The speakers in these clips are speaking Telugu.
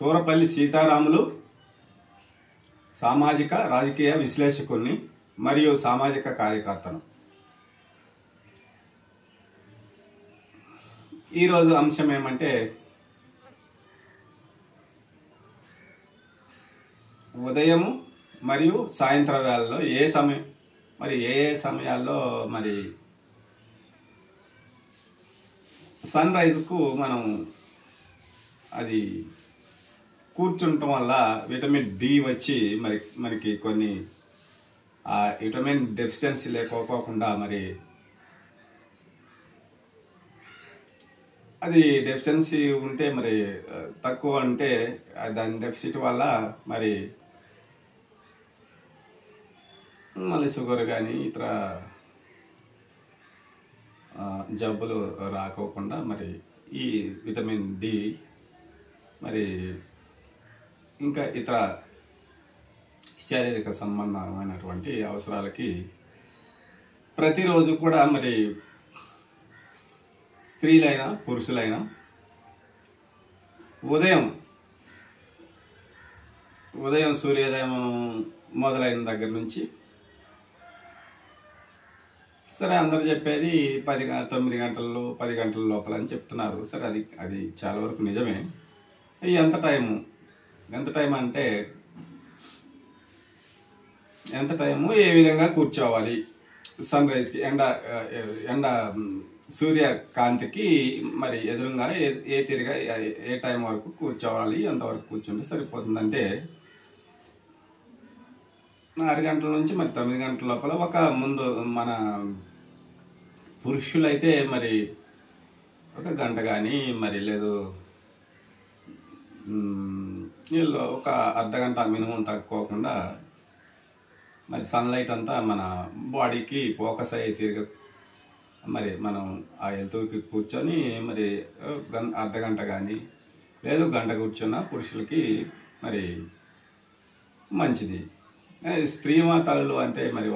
సూరపల్లి సీతారాములు సామాజిక రాజకీయ విశ్లేషకుని మరియు సామాజిక కార్యకర్తను. ఈరోజు అంశం ఏమంటే ఉదయం మరియు సాయంత్రం వేళల్లో ఏ సమయాల్లో మరి సన్ రైజ్కు మనం అది కూర్చుండటం వల్ల విటమిన్ డి వచ్చి మనకి కొన్ని ఆ విటమిన్ డెఫిషియన్సీ లేకపోకుండా మరి అది డెఫిషియన్సీ ఉంటే మరి తక్కువ అంటే దాని డెఫిసిట్ వల్ల మరి మళ్ళీ షుగర్ కానీ ఇతర జబ్బులు రాకోకుండా మరి ఈ విటమిన్ డి మరి ఇంకా ఇతర శారీరక సంబంధమైనటువంటి అవసరాలకి ప్రతిరోజు కూడా మరి స్త్రీలైనా పురుషులైనా ఉదయం సూర్యోదయం మొదలైన దగ్గర నుంచి సరే అందరు చెప్పేది 9 గంటల్లో 10 గంటల లోపల అని చెప్తున్నారు. సరే అది చాలా వరకు నిజమే. ఎంత టైం అంటే ఎంత టైము ఏ విధంగా కూర్చోవాలి సన్ రైజ్కి ఎండ సూర్యకాంతికి మరి ఎదురుగా ఏ టైం వరకు కూర్చోవాలి, ఎంతవరకు కూర్చుంటే సరిపోతుందంటే 6 గంటల నుంచి మరి 9 గంటల లోపల ఒక ముందు మన పురుషులైతే మరి 1 గంట కానీ మరి లేదు వీళ్ళు ఒక అర్ధగంట మినిమం తక్కువకుండా మరి సన్లైట్ అంతా మన బాడీకి ఫోకస్ అయ్యే తిరిగి మరి మనం ఆ ఎలుతురికి కూర్చొని మరి అర్ధగంట కానీ లేదు గంట కూర్చున్న పురుషులకి మరి మంచిది. స్త్రీమాతలు అంటే మరి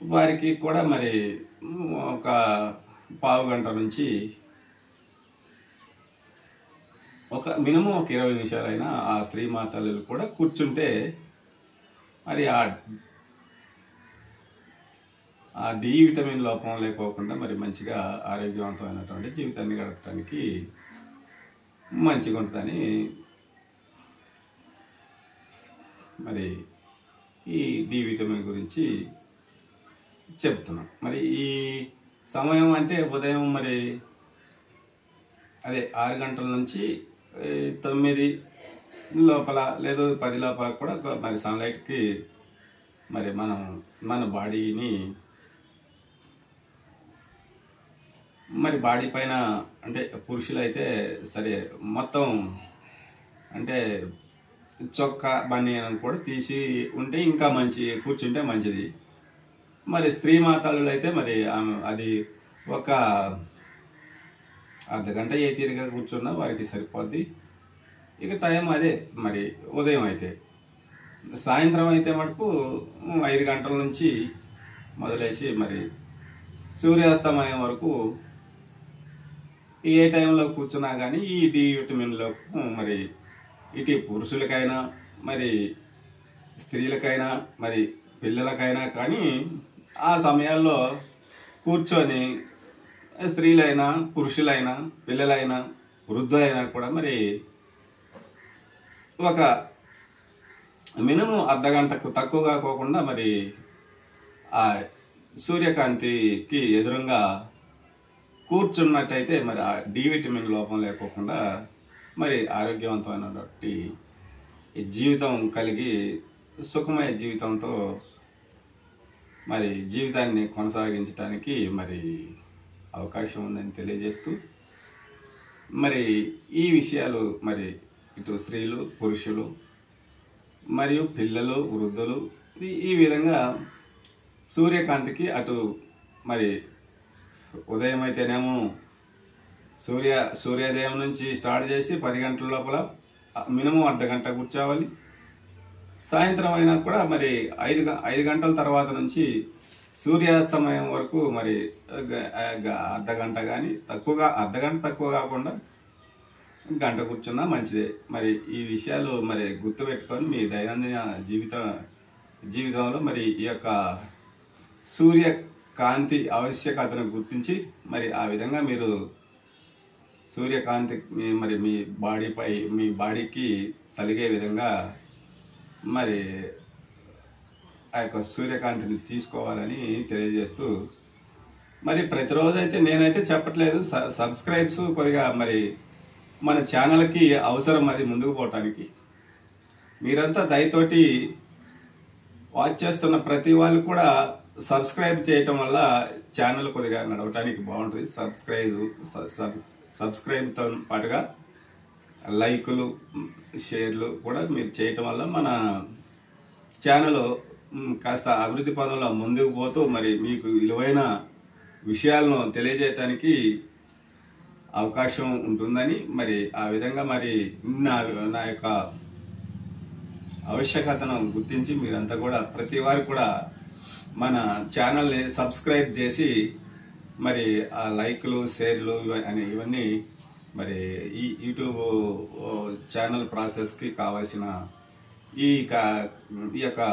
వారికి కూడా మరి ఒక పావు గంట నుంచి మినిమం ఒక 20 నిమిషాలైనా ఆ స్త్రీమాతలు కూడా కూర్చుంటే మరి ఆ డి విటమిన్ లోపం లేకోకుండా మరి మంచిగా ఆరోగ్యవంతమైనటువంటి జీవితాన్ని గడపడానికి మంచిగా ఉంటుందని మరి ఈ డి విటమిన్ గురించి చెప్తున్నాం. మరి ఈ సమయం అంటే ఉదయం మరి అదే 6 గంటల నుంచి 9 లోపల లేదు 10 లోపల కూడా మరి సన్లైట్కి మరి మన బాడీని మరి బాడీ పైన అంటే పురుషులైతే సరే మొత్తం అంటే చొక్కా బనియన్ కూడా తీసి ఉంటే ఇంకా కూర్చుంటే మంచిది. మరి స్త్రీమాతలు అయితే మరి అది ఒక అర్ధగంట ఏ తీరిగా కూర్చున్నా వారికి సరిపోద్ది. ఇక టైం అదే మరి ఉదయం అయితే. సాయంత్రం అయితే మటుకు 5 గంటల నుంచి మొదలేసి మరి సూర్యాస్తమయం వరకు ఏ టైంలో కూర్చున్నా కానీ ఈ డి విటమిన్లో మరి ఇటు పురుషులకైనా మరి స్త్రీలకైనా మరి పిల్లలకైనా కానీ ఆ సమయాల్లో కూర్చొని స్త్రీలైనా పురుషులైనా పిల్లలైనా వృద్ధులైనా కూడా మరి ఒక మినిమం అర్ధగంటకు తక్కువ కాకోకుండా మరి ఆ సూర్యకాంతికి ఎదురుగా కూర్చున్నట్టయితే మరి ఆ డి విటమిన్ లోపం లేకోకుండా మరి ఆరోగ్యవంతమైనటువంటి జీవితం కలిగి సుఖమయ జీవితంతో మరి జీవితాన్ని కొనసాగించడానికి మరి అవకాశం ఉందని తెలియజేస్తూ మరి ఈ విషయాలు మరి ఇటు స్త్రీలు పురుషులు మరియు పిల్లలు వృద్ధులు ఈ విధంగా సూర్యకాంతికి అటు మరి ఉదయం అయితేనేమో సూర్యోదయం నుంచి స్టార్ట్ చేసి 10 గంటల లోపల మినిమం అర్ధగంట కూర్చోవాలి. సాయంత్రం అయినా కూడా మరి 5 గంటల తర్వాత నుంచి సూర్యాస్తమయం వరకు మరి అర్ధగంట కానీ అర్ధగంట తక్కువ కాకుండా గంట కూర్చున్నా మంచిదే. మరి ఈ విషయాలు మరి గుర్తుపెట్టుకొని మీ దైనందిన జీవితంలో మరి ఈ యొక్క సూర్యకాంతి ఆవశ్యకతను గుర్తించి మరి ఆ విధంగా మీరు సూర్యకాంతి మరి మీ బాడీకి తలిగే విధంగా మరి ఆ యొక్క సూర్యకాంతిని తీసుకోవాలని తెలియజేస్తూ, మరి ప్రతిరోజు అయితే నేనైతే చెప్పట్లేదు, సబ్స్క్రైబ్స్ కొద్దిగా మరి మన ఛానల్కి అవసరం, అది ముందుకు పోవటానికి. మీరంతా దయతోటి వాచ్ చేస్తున్న ప్రతి వాళ్ళు కూడా సబ్స్క్రైబ్ చేయటం వల్ల ఛానల్ కొద్దిగా నడవటానికి బాగుంటుంది. సబ్స్క్రైబ్తో పాటుగా లైకులు, షేర్లు కూడా మీరు చేయటం వల్ల మన ఛానల్ కాస్త అభివృద్ధి పదంలో ముందుకు పోతూ మరి మీకు విలువైన విషయాలను తెలియజేయటానికి అవకాశం ఉంటుందని, మరి ఆ విధంగా మరి నా యొక్క ఆవశ్యకతను గుర్తించి మీరంతా కూడా ప్రతి వారు కూడా మన ఛానల్ని సబ్స్క్రైబ్ చేసి మరి ఆ లైక్లు, షేర్లు ఇవన్నీ మరి ఈ యూట్యూబ్ ఛానల్ ప్రాసెస్కి కావాల్సిన ఈ యొక్క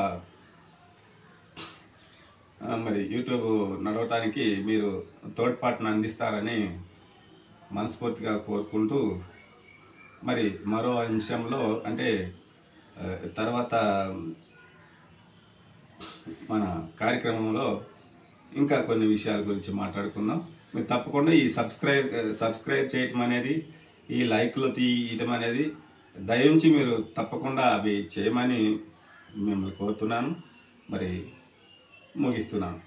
మరి యూట్యూబ్ నడవటానికి మీరు తోడ్పాటును అందిస్తారని మనస్ఫూర్తిగా కోరుకుంటూ, మరి మరో అంశంలో అంటే తర్వాత మన కార్యక్రమంలో ఇంకా కొన్ని విషయాల గురించి మాట్లాడుకుందాం. మీరు తప్పకుండా ఈ సబ్స్క్రైబ్ చేయటం అనేది, ఈ లైక్లు తీయటం అనేది దయించి మీరు తప్పకుండా అవి చేయమని మిమ్మల్ని కోరుతున్నాను. మరి ముగిస్తున్నాను.